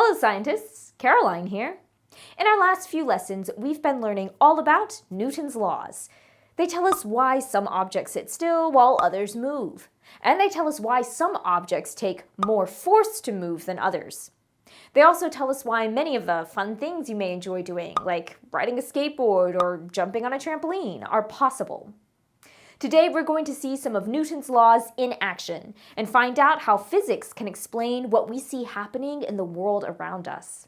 Hello scientists, Caroline here. In our last few lessons, we've been learning all about Newton's laws. They tell us why some objects sit still while others move. And they tell us why some objects take more force to move than others. They also tell us why many of the fun things you may enjoy doing, like riding a skateboard or jumping on a trampoline, are possible. Today we're going to see some of Newton's laws in action and find out how physics can explain what we see happening in the world around us.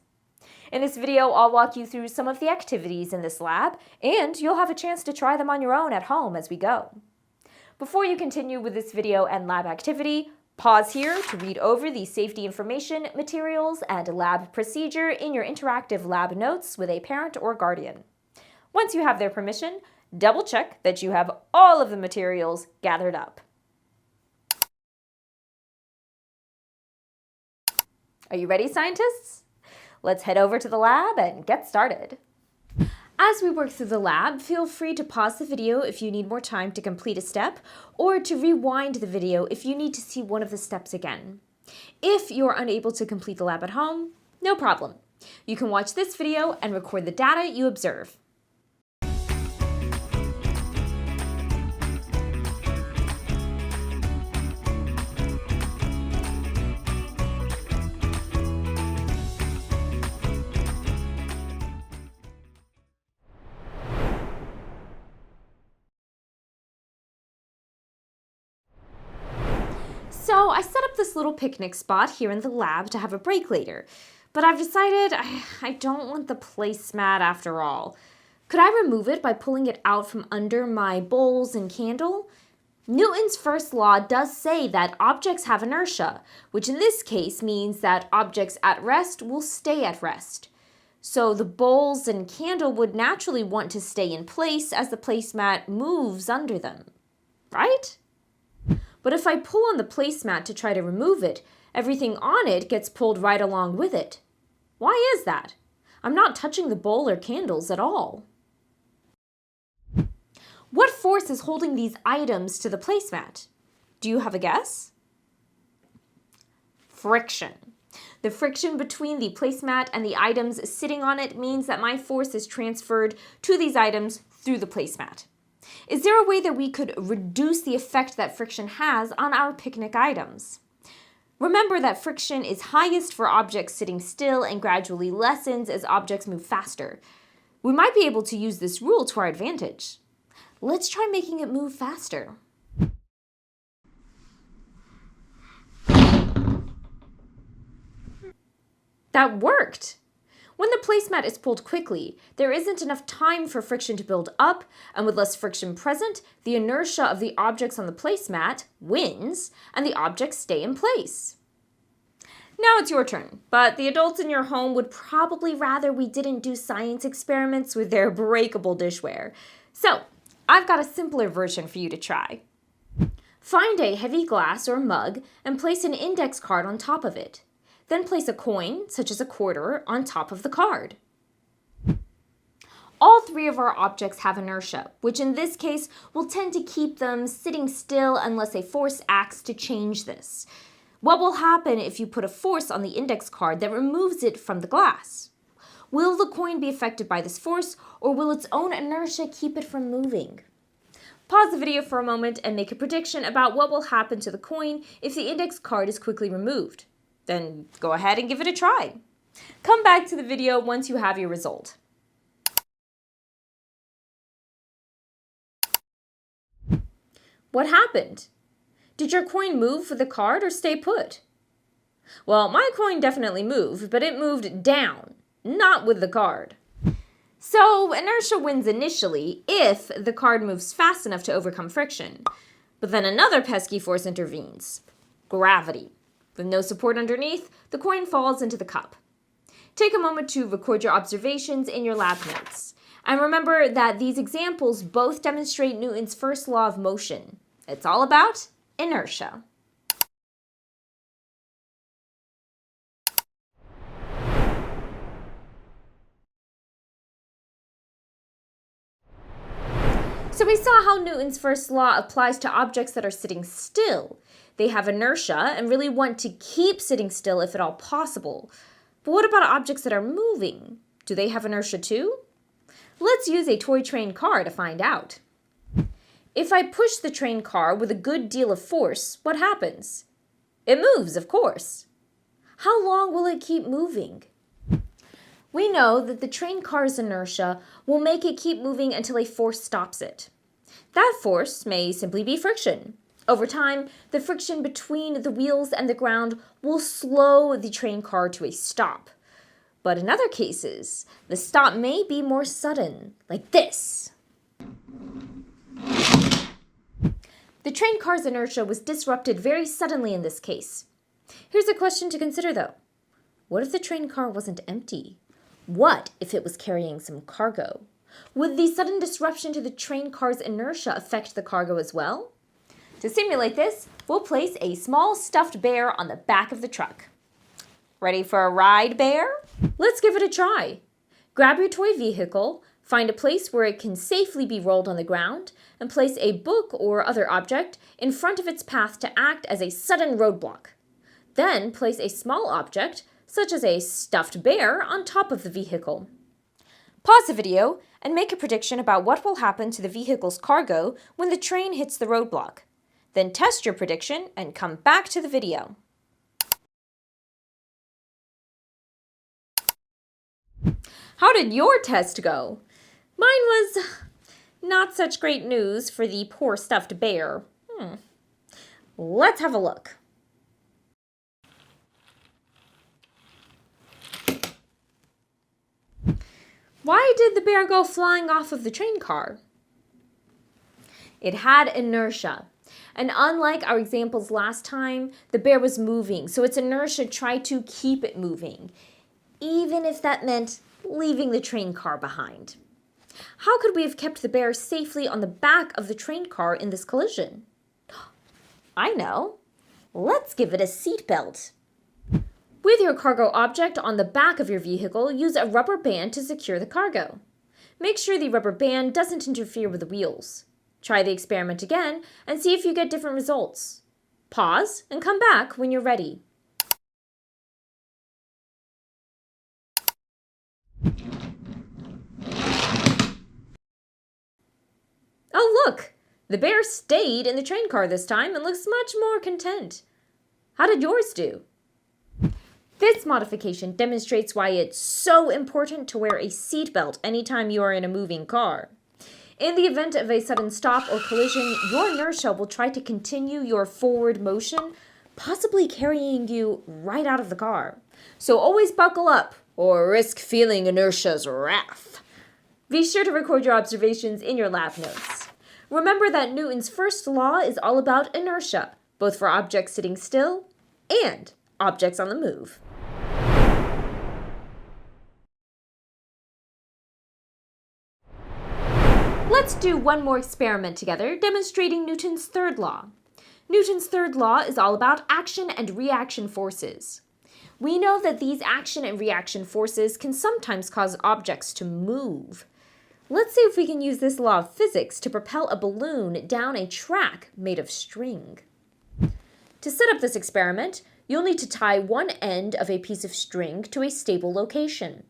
In this video, I'll walk you through some of the activities in this lab, and you'll have a chance to try them on your own at home as we go. Before you continue with this video and lab activity, pause here to read over the safety information, materials, and lab procedure in your interactive lab notes with a parent or guardian. Once you have their permission, double-check that you have all of the materials gathered up. Are you ready, scientists? Let's head over to the lab and get started. As we work through the lab, feel free to pause the video if you need more time to complete a step, or to rewind the video if you need to see one of the steps again. If you're unable to complete the lab at home, no problem. You can watch this video and record the data you observe. So I set up this little picnic spot here in the lab to have a break later, but I've decided I don't want the placemat after all. Could I remove it by pulling it out from under my bowls and candle? Newton's first law does say that objects have inertia, which in this case means that objects at rest will stay at rest. So the bowls and candle would naturally want to stay in place as the placemat moves under them, right? But if I pull on the placemat to try to remove it, everything on it gets pulled right along with it. Why is that? I'm not touching the bowl or candles at all. What force is holding these items to the placemat? Do you have a guess? Friction. The friction between the placemat and the items sitting on it means that my force is transferred to these items through the placemat. Is there a way that we could reduce the effect that friction has on our picnic items? Remember that friction is highest for objects sitting still and gradually lessens as objects move faster. We might be able to use this rule to our advantage. Let's try making it move faster. That worked! When the placemat is pulled quickly, there isn't enough time for friction to build up, and with less friction present, the inertia of the objects on the placemat wins, and the objects stay in place. Now it's your turn, but the adults in your home would probably rather we didn't do science experiments with their breakable dishware. So, I've got a simpler version for you to try. Find a heavy glass or mug and place an index card on top of it. Then place a coin, such as a quarter, on top of the card. All three of our objects have inertia, which in this case will tend to keep them sitting still unless a force acts to change this. What will happen if you put a force on the index card that removes it from the glass? Will the coin be affected by this force, or will its own inertia keep it from moving? Pause the video for a moment and make a prediction about what will happen to the coin if the index card is quickly removed. Then go ahead and give it a try. Come back to the video once you have your result. What happened? Did your coin move with the card or stay put? Well, my coin definitely moved, but it moved down, not with the card. So inertia wins initially if the card moves fast enough to overcome friction. But then another pesky force intervenes: gravity. With no support underneath, the coin falls into the cup. Take a moment to record your observations in your lab notes. And remember that these examples both demonstrate Newton's first law of motion. It's all about inertia. So we saw how Newton's first law applies to objects that are sitting still. They have inertia and really want to keep sitting still if at all possible. But what about objects that are moving? Do they have inertia too? Let's use a toy train car to find out. If I push the train car with a good deal of force, what happens? It moves, of course. How long will it keep moving? We know that the train car's inertia will make it keep moving until a force stops it. That force may simply be friction. Over time, the friction between the wheels and the ground will slow the train car to a stop. But in other cases, the stop may be more sudden, like this. The train car's inertia was disrupted very suddenly in this case. Here's a question to consider, though. What if the train car wasn't empty? What if it was carrying some cargo? Would the sudden disruption to the train car's inertia affect the cargo as well? To simulate this, we'll place a small stuffed bear on the back of the truck. Ready for a ride, bear? Let's give it a try. Grab your toy vehicle, find a place where it can safely be rolled on the ground, and place a book or other object in front of its path to act as a sudden roadblock. Then place a small object, such as a stuffed bear, on top of the vehicle. Pause the video and make a prediction about what will happen to the vehicle's cargo when the train hits the roadblock. Then test your prediction and come back to the video. How did your test go? Mine was not such great news for the poor stuffed bear. Let's have a look. Why did the bear go flying off of the train car? It had inertia. And unlike our examples last time, the bear was moving, so its inertia tried to keep it moving, even if that meant leaving the train car behind. How could we have kept the bear safely on the back of the train car in this collision? I know. Let's give it a seatbelt. With your cargo object on the back of your vehicle, use a rubber band to secure the cargo. Make sure the rubber band doesn't interfere with the wheels. Try the experiment again and see if you get different results. Pause and come back when you're ready. Oh, look! The bear stayed in the train car this time and looks much more content. How did yours do? This modification demonstrates why it's so important to wear a seatbelt anytime you are in a moving car. In the event of a sudden stop or collision, your inertia will try to continue your forward motion, possibly carrying you right out of the car. So always buckle up or risk feeling inertia's wrath. Be sure to record your observations in your lab notes. Remember that Newton's first law is all about inertia, both for objects sitting still and objects on the move. Let's do one more experiment together, demonstrating Newton's third law. Newton's third law is all about action and reaction forces. We know that these action and reaction forces can sometimes cause objects to move. Let's see if we can use this law of physics to propel a balloon down a track made of string. To set up this experiment, you'll need to tie one end of a piece of string to a stable location.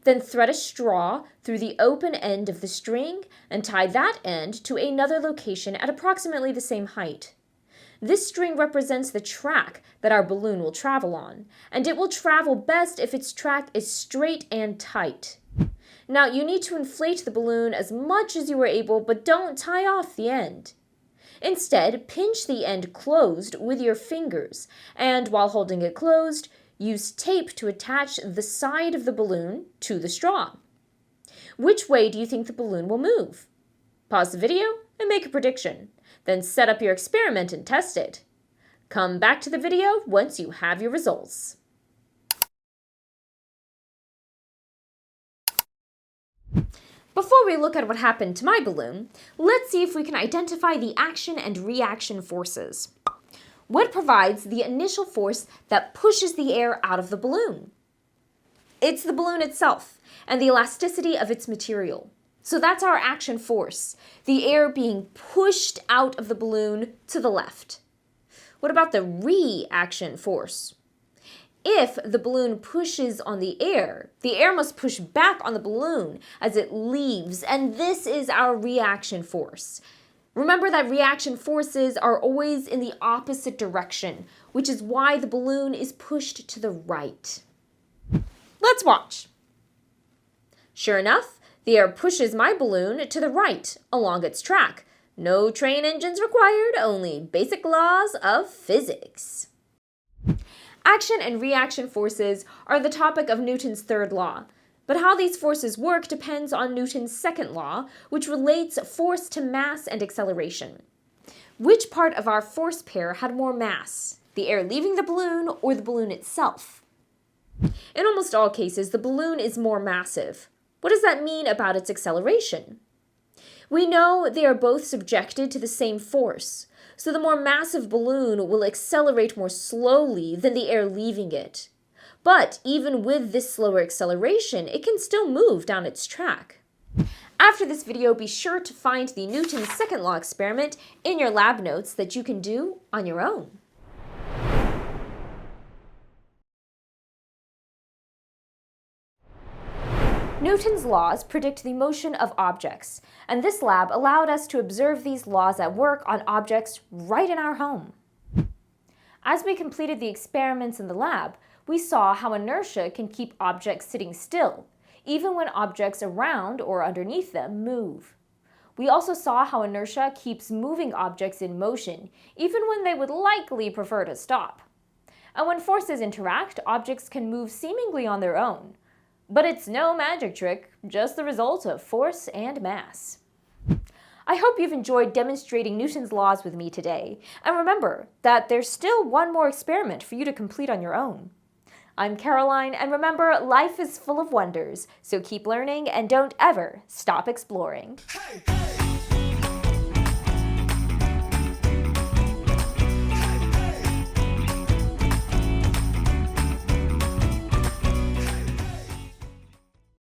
Then thread a straw through the open end of the string and tie that end to another location at approximately the same height. This string represents the track that our balloon will travel on, and it will travel best if its track is straight and tight. Now, you need to inflate the balloon as much as you are able, but don't tie off the end. Instead, pinch the end closed with your fingers, and while holding it closed, use tape to attach the side of the balloon to the straw. Which way do you think the balloon will move? Pause the video and make a prediction. Then set up your experiment and test it. Come back to the video once you have your results. Before we look at what happened to my balloon, let's see if we can identify the action and reaction forces. What provides the initial force that pushes the air out of the balloon? It's the balloon itself and the elasticity of its material. So that's our action force, the air being pushed out of the balloon to the left. What about the reaction force? If the balloon pushes on the air must push back on the balloon as it leaves, and this is our reaction force. Remember that reaction forces are always in the opposite direction, which is why the balloon is pushed to the right. Let's watch. Sure enough, the air pushes my balloon to the right along its track. No train engines required, only basic laws of physics. Action and reaction forces are the topic of Newton's third law, but how these forces work depends on Newton's second law, which relates force to mass and acceleration. Which part of our force pair had more mass, the air leaving the balloon or the balloon itself? In almost all cases, the balloon is more massive. What does that mean about its acceleration? We know they are both subjected to the same force, so the more massive balloon will accelerate more slowly than the air leaving it. But even with this slower acceleration, it can still move down its track. After this video, be sure to find the Newton's second law experiment in your lab notes that you can do on your own. Newton's laws predict the motion of objects, and this lab allowed us to observe these laws at work on objects right in our home. As we completed the experiments in the lab, we saw how inertia can keep objects sitting still, even when objects around or underneath them move. We also saw how inertia keeps moving objects in motion, even when they would likely prefer to stop. And when forces interact, objects can move seemingly on their own. But it's no magic trick, just the result of force and mass. I hope you've enjoyed demonstrating Newton's laws with me today, and remember that there's still one more experiment for you to complete on your own. I'm Caroline, and remember, life is full of wonders, so keep learning and don't ever stop exploring. Hey, hey.